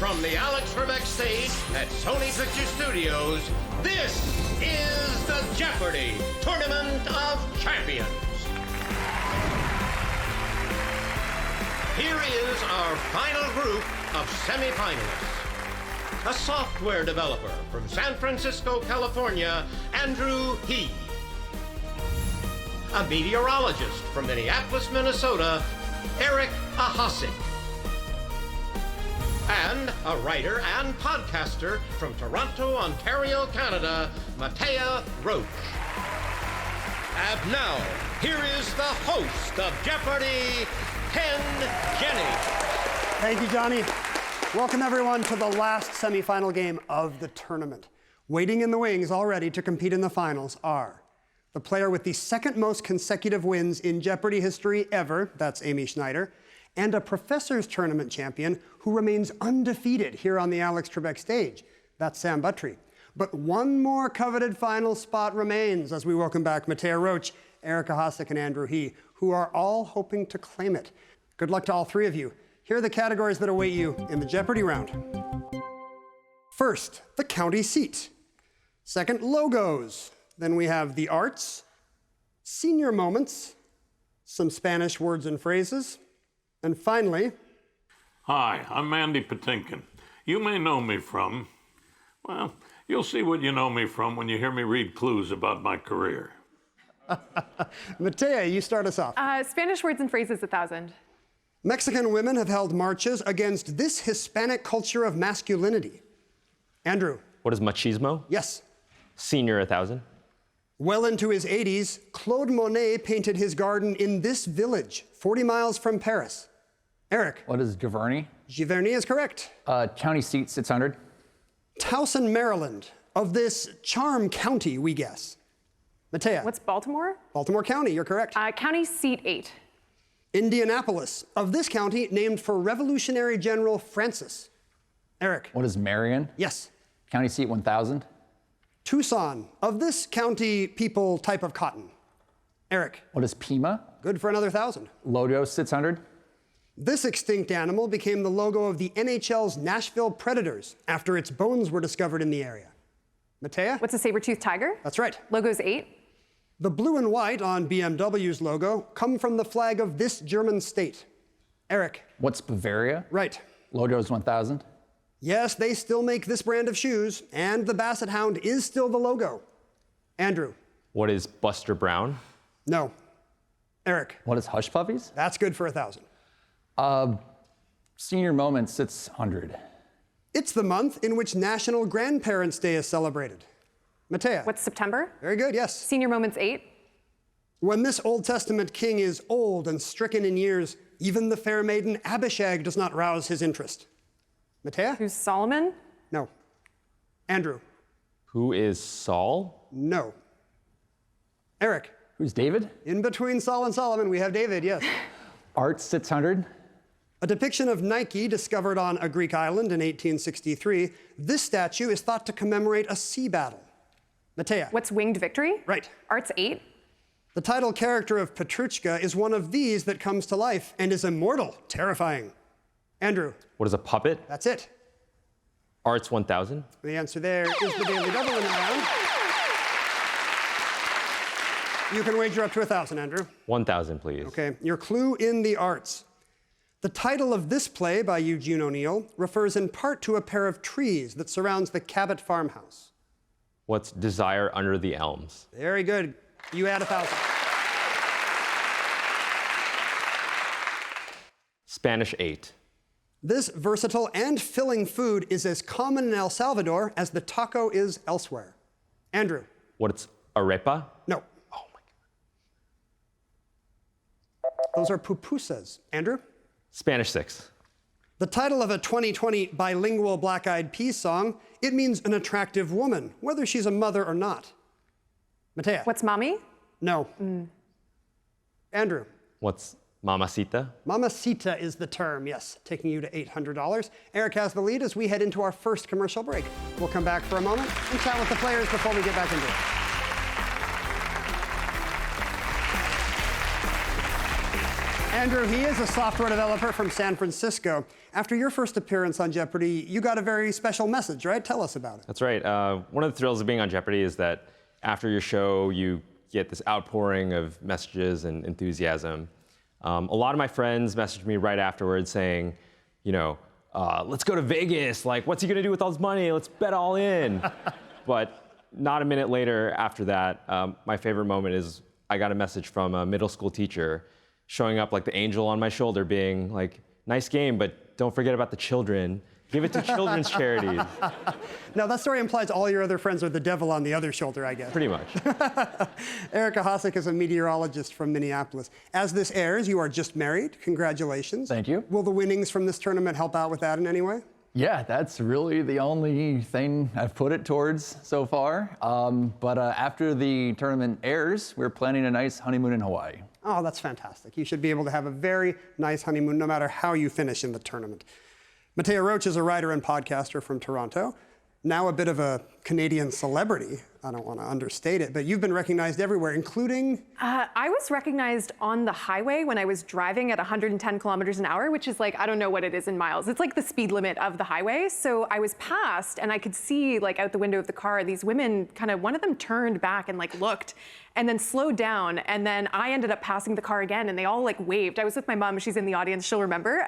From the Alex Trebek stage at Sony Pictures Studios, this is the Jeopardy! Tournament of Champions. Here is our final group of semi-finalists. A software developer from San Francisco, California, Andrew He. A meteorologist from Minneapolis, Minnesota, Eric Ahasik. And a writer and podcaster from Toronto, Ontario, Canada, Matea Roach. And now, here is the host of Jeopardy! Ken Jennings. Thank you, Johnny. Welcome, everyone, to the last semifinal game of the tournament. Waiting in the wings already to compete in the finals are the player with the second most consecutive wins in Jeopardy history ever, that's Amy Schneider, and a Professor's Tournament champion who remains undefeated here on the Alex Trebek stage, that's Sam Buttrey. But one more coveted final spot remains as we welcome back Matea Roach, Eric Ahasik, and Andrew He, who are all hoping to claim it. Good luck to all three of you. Here are the categories that await you in the Jeopardy round. First, the county seat. Second, logos. Then we have the arts, senior moments, some Spanish words and phrases, and finally... Hi, I'm Mandy Patinkin. You may know me from, well, you'll see what you know me from when you hear me read clues about my career. Matea, you start us off. Spanish words and phrases, 1,000. Mexican women have held marches against this Hispanic culture of masculinity. Andrew. What is machismo? Yes. Senior, 1,000. Well into his 80s, Claude Monet painted his garden in this village, 40 miles from Paris. Eric. What is Giverny? Giverny is correct. County seat, 600. Towson, Maryland. Of this charm county, we guess. Matea. What's Baltimore? Baltimore County, you're correct. County seat, 8. Indianapolis. Of this county, named for Revolutionary General Francis. Eric. What is Marion? Yes. County seat, 1,000. Tucson. Of this county, people type of cotton. Eric. What is Pima? Good for another 1,000. Logo, 600. This extinct animal became the logo of the NHL's Nashville Predators after its bones were discovered in the area. Matea? What's a saber-toothed tiger? That's right. Logo's 8. The blue and white on BMW's logo come from the flag of this German state. Eric. What's Bavaria? Right. Logo is 1,000. Yes, they still make this brand of shoes, and the Basset Hound is still the logo. Andrew. What is Buster Brown? No. Eric. What is Hush Puppies? That's good for 1,000. Senior moments, 600. It's the month in which National Grandparents' Day is celebrated. Matea. What's September? Very good, yes. Senior moments, 8. When this Old Testament king is old and stricken in years, even the fair maiden Abishag does not rouse his interest. Matea? Who's Solomon? No. Andrew? Who is Saul? No. Eric? Who's David? In between Saul and Solomon, we have David, yes. Art, 600. A depiction of Nike discovered on a Greek island in 1863. This statue is thought to commemorate a sea battle. Matea. What's Winged Victory? Right. Art's 8. The title character of Petruchka is one of these that comes to life and is immortal, terrifying. Andrew. What is a puppet? That's it. Arts, 1,000. The answer there is the Daily Double in the round. You can wager up to 1,000, Andrew. 1,000, please. Okay, your clue in the arts. The title of this play by Eugene O'Neill refers in part to a pair of trees that surrounds the Cabot farmhouse. What's Desire Under the Elms? Very good. You add 1,000. Spanish, 8. This versatile and filling food is as common in El Salvador as the taco is elsewhere. Andrew. What's arepa? No. Oh my God. Those are pupusas. Andrew. Spanish, 6. The title of a 2020 bilingual Black Eyed Peas song, it means an attractive woman, whether she's a mother or not. Matea. What's mommy? No. Andrew. What's mamacita? Mamacita is the term, yes, taking you to $800. Eric has the lead as we head into our first commercial break. We'll come back for a moment and chat with the players before we get back into it. Andrew, he is a software developer from San Francisco. After your first appearance on Jeopardy, you got a very special message, right? Tell us about it. That's right. One of the thrills of being on Jeopardy is that after your show, you get this outpouring of messages and enthusiasm. A lot of my friends messaged me right afterwards saying, you know, let's go to Vegas. Like, what's he gonna do with all his money? Let's bet all in. But not a minute later after that, my favorite moment is I got a message from a middle school teacher showing up like the angel on my shoulder being like, nice game, but don't forget about the children. Give it to children's charities. Now, that story implies all your other friends are the devil on the other shoulder, I guess. Pretty much. Erica Hossack is a meteorologist from Minneapolis. As this airs, you are just married. Congratulations. Thank you. Will the winnings from this tournament help out with that in any way? Yeah, that's really the only thing I've put it towards so far. But after the tournament airs, we're planning a nice honeymoon in Hawaii. Oh, that's fantastic. You should be able to have a very nice honeymoon no matter how you finish in the tournament. Matea Roach is a writer and podcaster from Toronto, now a bit of a Canadian celebrity. I don't want to understate it, but you've been recognized everywhere, including... I was recognized on the highway when I was driving at 110 kilometers an hour, which is like, I don't know what it is in miles. It's like the speed limit of the highway. So I was passed and I could see like out the window of the car, these women kind of, one of them turned back and like looked and then slowed down. And then I ended up passing the car again and they all like waved. I was with my mom, she's in the audience, she'll remember.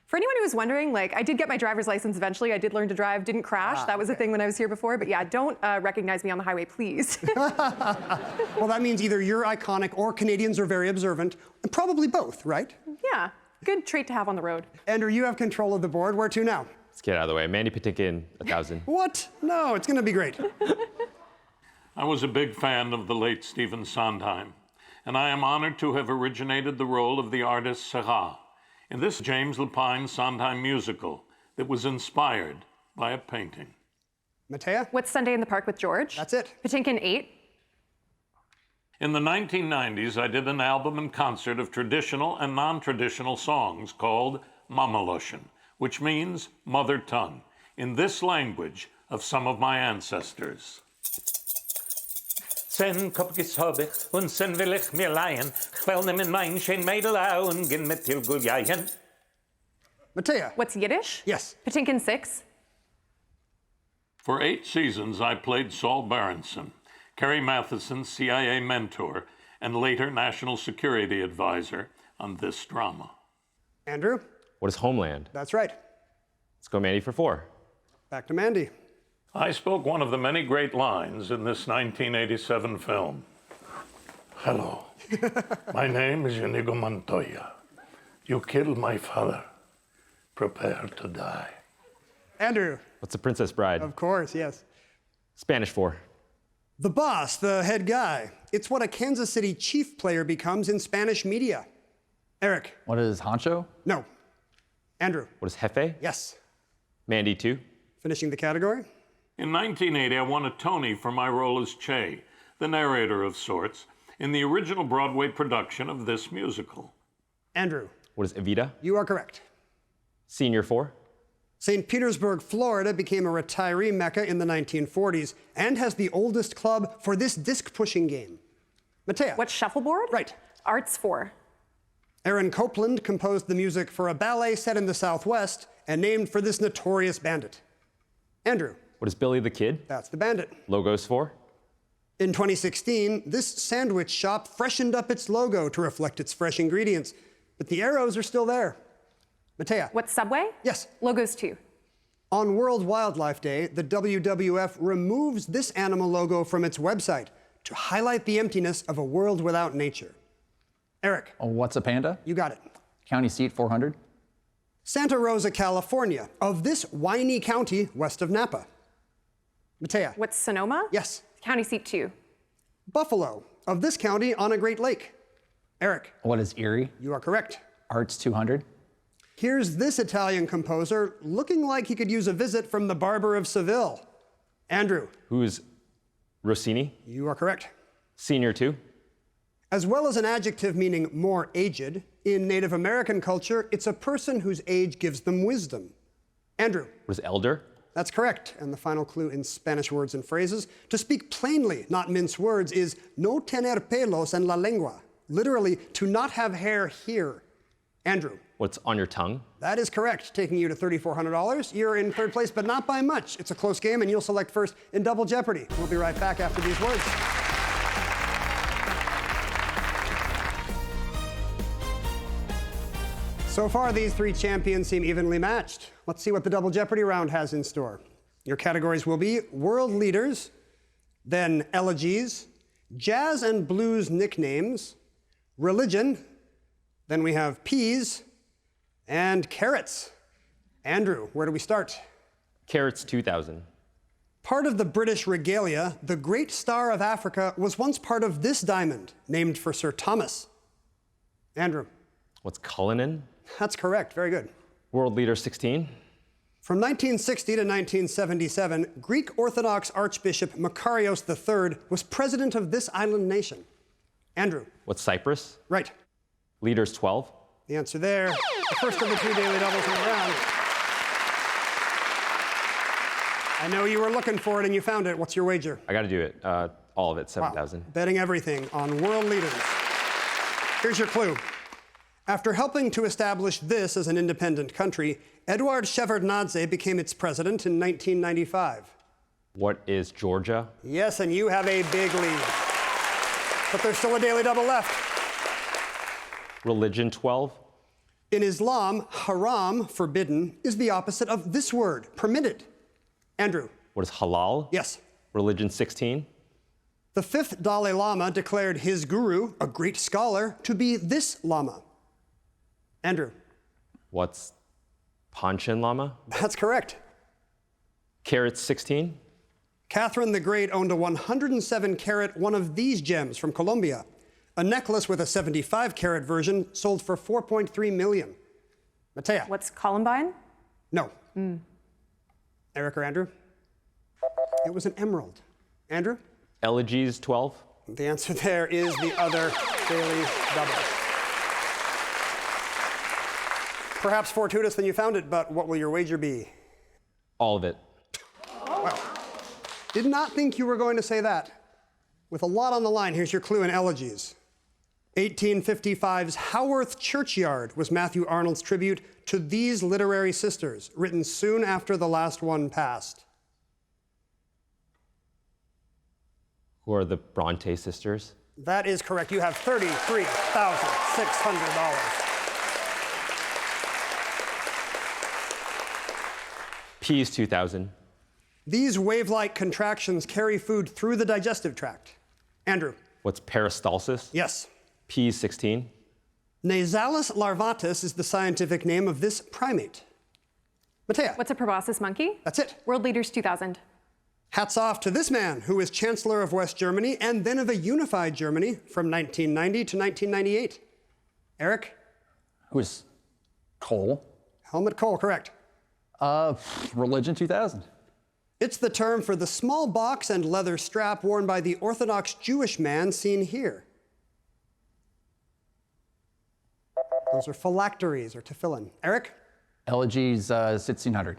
For anyone who was wondering, like, I did get my driver's license eventually. I did learn to drive, didn't crash. That was a thing when I was here before. But yeah, don't recognize me on the highway, please. Well, that means either you're iconic or Canadians are very observant, and probably both, right? Yeah, good trait to have on the road. Andrew, you have control of the board. Where to now? Let's get out of the way. Mandy Patinkin, 1,000. What? No, it's going to be great. I was a big fan of the late Stephen Sondheim, and I am honored to have originated the role of the artist Seurat in this James Lapine Sondheim musical that was inspired by a painting. Matea? What's Sunday in the Park with George? That's it. Patinkin 8. In the 1990s, I did an album and concert of traditional and non-traditional songs called Mamaloshen, which means mother tongue, in this language of some of my ancestors. Sen kopkis hobich und sen will ich mir leihen. Ich will nehmen mein schön Mädel und gehen mit dir guljayen. Matea? What's Yiddish? Yes. Patinkin 6. For 8 seasons, I played Saul Berenson, Carrie Matheson's CIA mentor and later national security advisor on this drama. Andrew? What is Homeland? That's right. Let's go Mandy for 4. Back to Mandy. I spoke one of the many great lines in this 1987 film. Hello, my name is Inigo Montoya. You killed my father. Prepare to die. Andrew? What's the Princess Bride? Of course, yes. Spanish 4. The boss, the head guy. It's what a Kansas City Chief player becomes in Spanish media. Eric? What is Honcho? No. Andrew? What is Jefe? Yes. Mandy 2. Finishing the category? In 1980, I won a Tony for my role as Che, the narrator of sorts, in the original Broadway production of this musical. Andrew? What is Evita? You are correct. Senior 4. St. Petersburg, Florida became a retiree mecca in the 1940s and has the oldest club for this disc-pushing game. Matea? What's Shuffleboard? Right. Arts 4. Aaron Copland composed the music for a ballet set in the Southwest and named for this notorious bandit. Andrew? What is Billy the Kid? That's the bandit. Logos 4. In 2016, this sandwich shop freshened up its logo to reflect its fresh ingredients, but the arrows are still there. Matea? What's Subway? Yes. Logos 2. On World Wildlife Day, the WWF removes this animal logo from its website to highlight the emptiness of a world without nature. Eric? What's a panda? You got it. County seat 400. Santa Rosa, California, of this whiny county west of Napa. Matea? What's Sonoma? Yes. County seat 2. Buffalo, of this county on a Great Lake. Eric? What is Erie? You are correct. Arts 200. Here's this Italian composer looking like he could use a visit from the Barber of Seville. Andrew? Who's Rossini? You are correct. Senior 2. As well as an adjective meaning more aged, in Native American culture, it's a person whose age gives them wisdom. Andrew? What is Elder? That's correct. And the final clue in Spanish words and phrases, to speak plainly, not mince words, is no tener pelos en la lengua. Literally, to not have hair here. Andrew. What's on your tongue? That is correct, taking you to $3,400. You're in third place, but not by much. It's a close game, and you'll select first in Double Jeopardy. We'll be right back after these words. So far, these three champions seem evenly matched. Let's see what the Double Jeopardy round has in store. Your categories will be world leaders, then elegies, jazz and blues nicknames, religion, then we have peas, and carrots. Andrew, where do we start? Carrots 2000. Part of the British regalia, the Great Star of Africa was once part of this diamond, named for Sir Thomas. Andrew. What's Cullinan? That's correct, very good. World leader 16. From 1960 to 1977, Greek Orthodox Archbishop Makarios III was president of this island nation. Andrew. What's Cyprus? Right. Leaders 12. The answer there, the first of the two daily doubles in the round. I know you were looking for it and you found it. What's your wager? I got to do it. All of it, 7,000. Wow. Betting everything on world leaders. Here's your clue. After helping to establish this as an independent country, Eduard Shevardnadze became its president in 1995. What is Georgia? Yes, and you have a big lead. But there's still a daily double left. Religion 12. In Islam, haram, forbidden, is the opposite of this word, permitted. Andrew. What is halal? Yes. Religion 16. The fifth Dalai Lama declared his guru, a great scholar, to be this lama. Andrew. What's Panchen Lama? That's correct. Carrots 16. Catherine the Great owned a 107-carat one of these gems from Colombia. A necklace with a 75-carat version sold for $4.3 million. Matea. What's Columbine? No. Eric or Andrew? It was an emerald. Andrew? Elegies 12. The answer there is the other daily double. Perhaps fortuitous when you found it, but what will your wager be? All of it. Well, did not think you were going to say that. With a lot on the line, here's your clue in elegies. 1855's Haworth Churchyard was Matthew Arnold's tribute to these literary sisters, written soon after the last one passed. Who are the Bronte sisters? That is correct. You have $33,600. Peas 2000. These wave-like contractions carry food through the digestive tract. Andrew. What's peristalsis? Yes. Peas 16. Nasalis larvatus is the scientific name of this primate. Matea. What's a proboscis monkey? That's it. World leaders 2000. Hats off to this man, who was Chancellor of West Germany and then of a unified Germany from 1990 to 1998. Eric? Who is Kohl? Helmut Kohl, correct. Religion 2000. It's the term for the small box and leather strap worn by the Orthodox Jewish man seen here. Those are phylacteries or tefillin. Eric? Elegies 1600.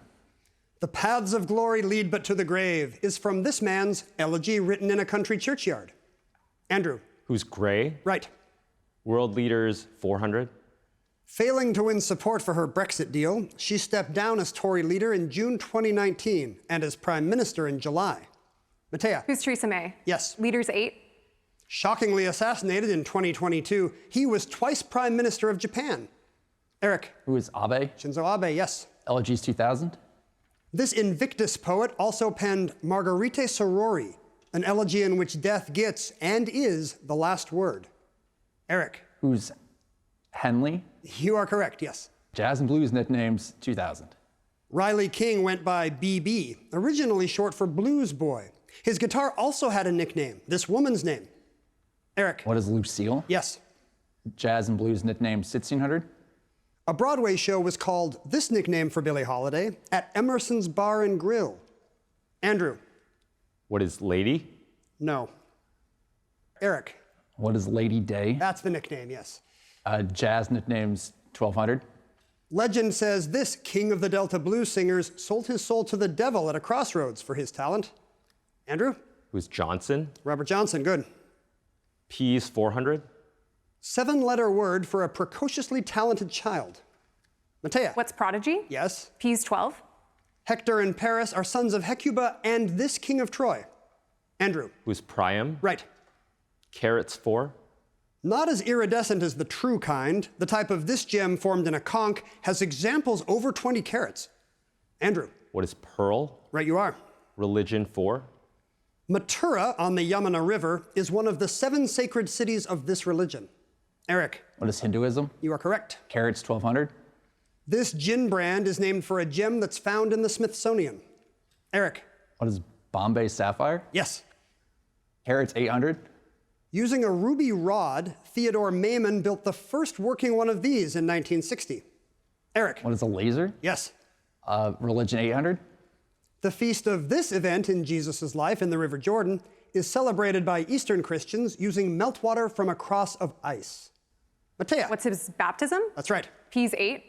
The paths of glory lead but to the grave is from this man's elegy written in a country churchyard. Andrew. Who's Gray? Right. World leaders 400. Failing to win support for her Brexit deal, she stepped down as Tory leader in June 2019 and as prime minister in July. Matea. Who's Theresa May? Yes. Leaders 8. Shockingly assassinated in 2022, he was twice prime minister of Japan. Eric. Who is Abe? Shinzo Abe, yes. Elegies 2000. This Invictus poet also penned Marguerite Sorori, an elegy in which death gets and is the last word. Eric. Who's Henley? You are correct, yes. Jazz and blues nicknames 2000. Riley King went by BB, originally short for Blues Boy. His guitar also had a nickname, this woman's name. Eric. What is Lucille? Yes. Jazz and blues nickname 1600. A Broadway show was called this nickname for Billie Holiday at Emerson's Bar and Grill. Andrew. What is Lady? No. Eric. What is Lady Day? That's the nickname, yes. Jazz nicknames 1200. Legend says this king of the Delta blues singers sold his soul to the devil at a crossroads for his talent. Andrew? Who's Johnson? Robert Johnson, good. Peas 400. 7-letter word for a precociously talented child. Matea. What's prodigy? Yes. P's 12. Hector and Paris are sons of Hecuba and this king of Troy. Andrew. Who's Priam? Right. Carats 4. Not as iridescent as the true kind, the type of this gem formed in a conch has examples over 20 carats. Andrew. What is Pearl? Right you are. Religion 4. Mathura on the Yamuna River is one of the 7 sacred cities of this religion. Eric. What is Hinduism? You are correct. Carats 1200. This gin brand is named for a gem that's found in the Smithsonian. Eric. What is Bombay Sapphire? Yes. Carats 800. Using a ruby rod, Theodore Maiman built the first working one of these in 1960. Eric. What is a laser? Yes. Religion 800. The feast of this event in Jesus' life in the River Jordan is celebrated by Eastern Christians using meltwater from a cross of ice. Matea. What's his baptism? That's right. P's 8.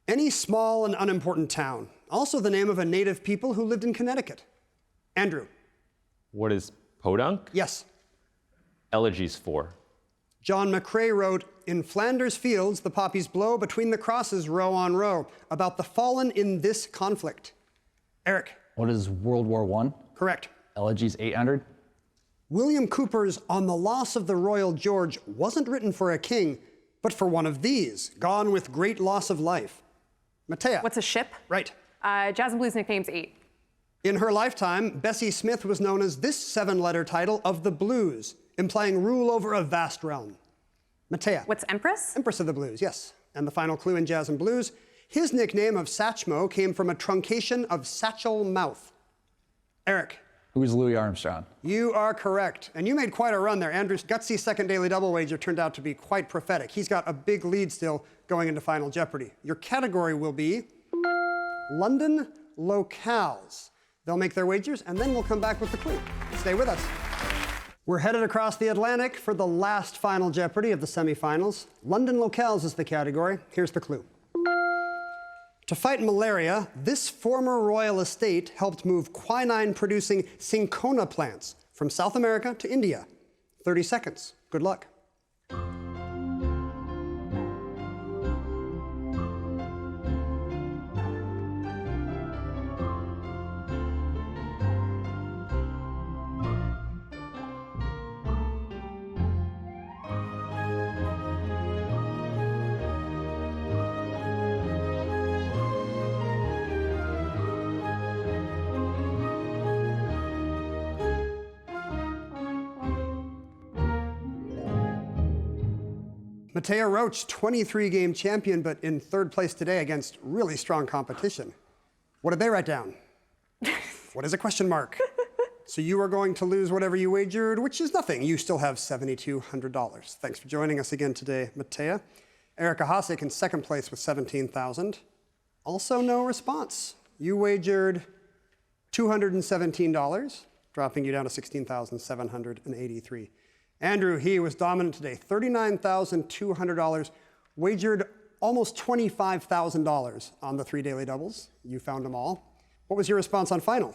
Any small and unimportant town. Also the name of a native people who lived in Connecticut. Andrew. What is Podunk? Yes. Elegies 4. John McCrae wrote, "In Flanders fields the poppies blow, between the crosses row on row, about the fallen in this conflict." Eric. What is World War I? Correct. Elegies 800. William Cooper's On the Loss of the Royal George wasn't written for a king, but for one of these, gone with great loss of life. Matea. What's a ship? Right. Jazz and Blues nicknames 8. In her lifetime, Bessie Smith was known as this 7-letter title of the blues, implying rule over a vast realm. Matea. What's Empress? Empress of the Blues, yes. And the final clue in Jazz and Blues, his nickname of Satchmo came from a truncation of satchel mouth. Eric. Who is Louis Armstrong? You are correct. And you made quite a run there. Andrew's gutsy second daily double wager turned out to be quite prophetic. He's got a big lead still going into Final Jeopardy. Your category will be London locales. They'll make their wagers, and then we'll come back with the clue. Stay with us. We're headed across the Atlantic for the last Final Jeopardy of the semifinals. London locales is the category. Here's the clue. To fight malaria, this former royal estate helped move quinine-producing cinchona plants from South America to India. 30 seconds. Good luck. Matea Roach, 23-game champion, but in 3rd place today against really strong competition. What did they write down? What is a question mark? So you are going to lose whatever you wagered, which is nothing. You still have $7,200. Thanks for joining us again today, Matea. Erica Hasek in 2nd place with $17,000. Also no response. You wagered $217, dropping you down to $16,783. Andrew, he was dominant today, $39,200, wagered almost $25,000 on the 3 daily doubles. You found them all. What was your response on final?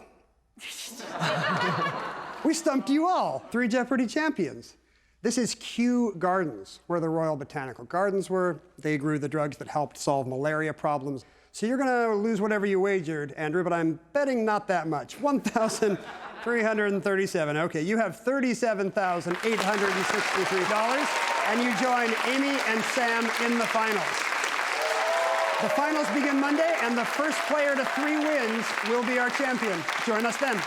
We stumped you all, 3 Jeopardy champions. This is Kew Gardens, where the Royal Botanical Gardens were. They grew the drugs that helped solve malaria problems. So you're gonna lose whatever you wagered, Andrew, but I'm betting not that much. $1,337. Okay, you have $37,863, and you join Amy and Sam in the finals. The finals begin Monday, and the first player to 3 wins will be our champion. Join us then.